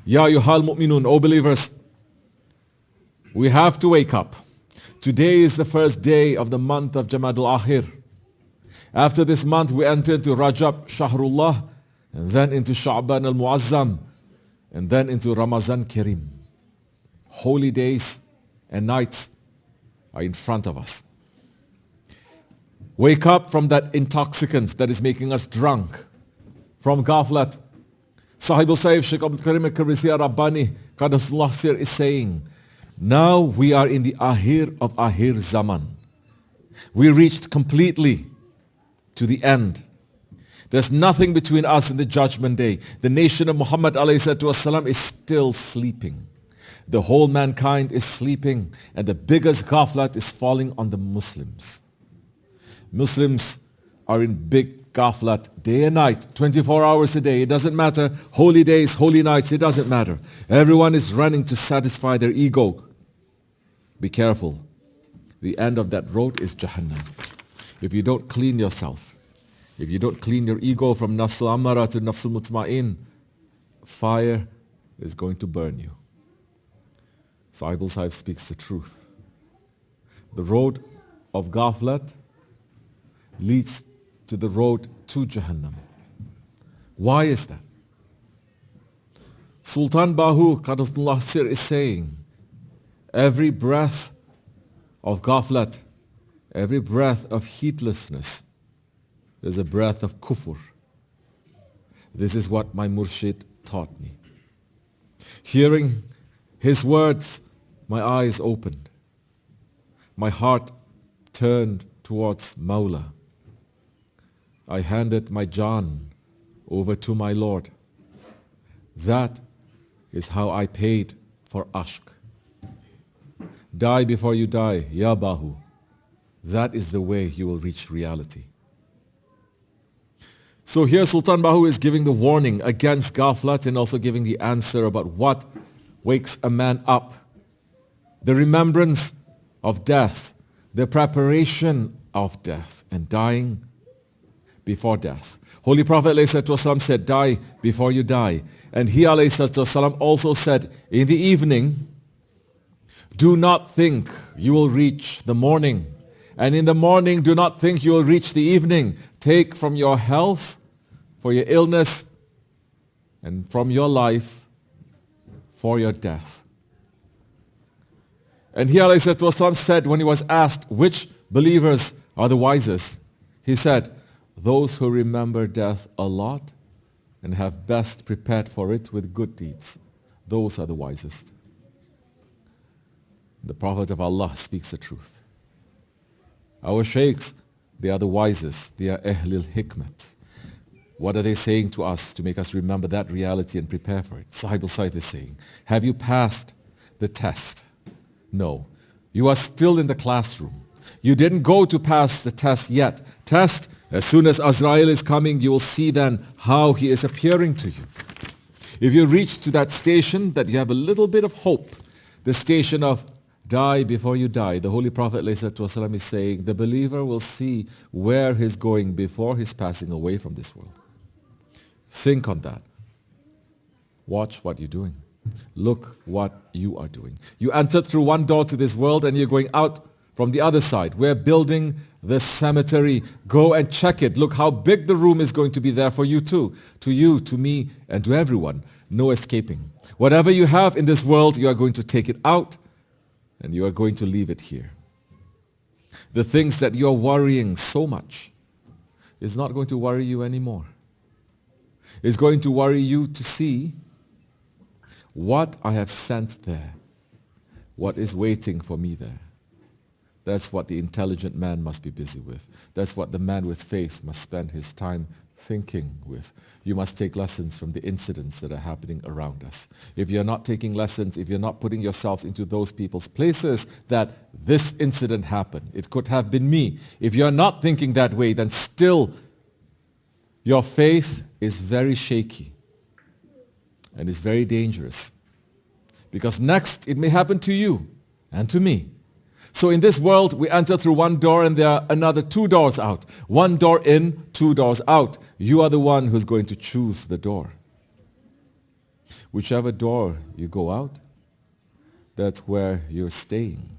Ya ayyuhal mu'minun, O believers, we have to wake up. Today is the first day of the month of Jamadul Akhir. After this month, we enter into Rajab, Shahrullah, and then into Sha'ban al-Mu'azzam, and then into Ramazan Kareem. Holy days and nights are in front of us. Wake up from that intoxicant that is making us drunk, from Ghaflat. Sahib al-Сэйф, Sheiha Abdul Kerima, r-Kibri, r-Rabbani, kadasallahu is saying, now we are in the Ahir of Ahir Zaman. We reached completely to the end. There's nothing between us and the judgment day. The nation of Muhammad ﷺ is still sleeping. The whole mankind is sleeping, and the biggest ghaflat is falling on the Muslims. Muslims are in big ghaflat day and night, 24 hours a day. It doesn't matter. Holy days, holy nights, it doesn't matter. Everyone is running to satisfy their ego. Be careful. The end of that road is Jahannam. If you don't clean yourself, if you don't clean your ego from nafs al-ammara to nafs al-mutma'in, fire is going to burn you. Sahib al-Sahib speaks the truth. The road of Ghaflat leads to the road to Jahannam. Why is that? Sultan Bahu Qadasullah Sir is saying, every breath of Ghaflat, every breath of heedlessness, is a breath of kufr. This is what my murshid taught me. Hearing his words, my eyes opened. My heart turned towards Mawla. I handed my Jaan over to my Lord. That is how I paid for ashq. Die before you die, Ya Bahu. That is the way you will reach reality. So here Sultan Bahu is giving the warning against Ghaflat and also giving the answer about what wakes a man up. The remembrance of death, the preparation of death and dying before death. Holy Prophet ﷺ said, die before you die. And he ﷺ also said, in the evening, do not think you will reach the morning. And in the morning, do not think you will reach the evening. Take from your health for your illness and from your life for your death. And he ﷺ said when he was asked which believers are the wisest, he said, those who remember death a lot and have best prepared for it with good deeds. Those are the wisest. The Prophet of Allah speaks the truth. Our sheikhs, they are the wisest. They are Ahlul Hikmat. What are they saying to us to make us remember that reality and prepare for it? Sahib al-Sæйф is saying, have you passed the test? No. You are still in the classroom. You didn't go to pass the test yet. Test, as soon as Azrael is coming, you will see then how he is appearing to you. If you reach to that station that you have a little bit of hope, the station of die before you die, the Holy Prophet ﷺ is saying, the believer will see where he's going before he's passing away from this world. Think on that. Watch what you're doing. Look what you are doing. You entered through one door to this world and you're going out from the other side. We're building the cemetery. Go and check it. Look how big the room is going to be there for you too. To you, to me, and to everyone. No escaping. Whatever you have in this world, you are going to take it out and you are going to leave it here. The things that you're worrying so much is not going to worry you anymore. It's going to worry you to see what I have sent there, what is waiting for me there. That's what the intelligent man must be busy with. That's what the man with faith must spend his time thinking with. You must take lessons from the incidents that are happening around us. If you're not taking lessons, if you're not putting yourselves into those people's places that this incident happened, it could have been me. If you're not thinking that way, then still your faith is very shaky and is very dangerous. Because next it may happen to you and to me. So in this world, we enter through one door and there are another two doors out. One door in, two doors out. You are the one who's going to choose the door. Whichever door you go out, that's where you're staying.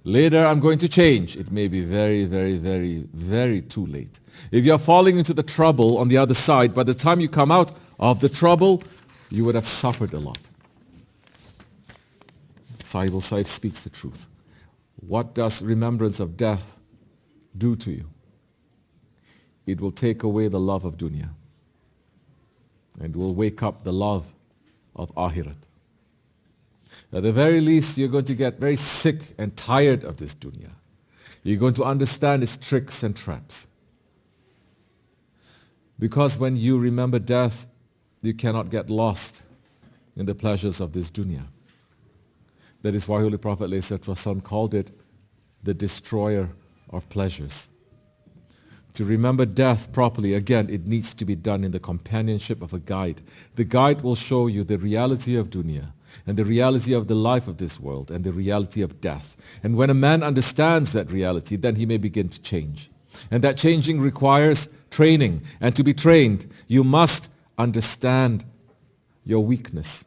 Later I'm going to change. It may be very, very, very, very too late. If you're falling into the trouble on the other side, by the time you come out of the trouble, you would have suffered a lot. Sahib al-Sæйf speaks the truth. What does remembrance of death do to you? It will take away the love of dunya and will wake up the love of akhirat. At the very least, you're going to get very sick and tired of this dunya. You're going to understand its tricks and traps. Because when you remember death, you cannot get lost in the pleasures of this dunya. That is why Holy Prophet ﷺ called it the destroyer of pleasures. To remember death properly, again, it needs to be done in the companionship of a guide. The guide will show you the reality of dunya and the reality of the life of this world and the reality of death. And when a man understands that reality, then he may begin to change. And that changing requires training. And to be trained, you must understand your weakness.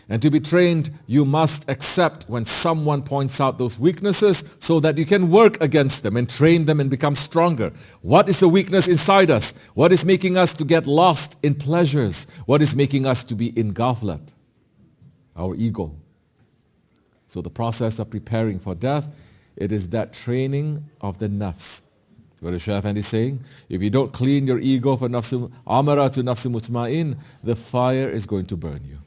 And to be trained, you must accept when someone points out those weaknesses so that you can work against them and train them and become stronger. What is the weakness inside us? What is making us to get lost in pleasures? What is making us to be in Ghaflat? Our ego. So the process of preparing for death, it is that training of the nafs. What is Shaykh's Effendi saying? If you don't clean your ego for nafs amara to nafs mutma'in, the fire is going to burn you.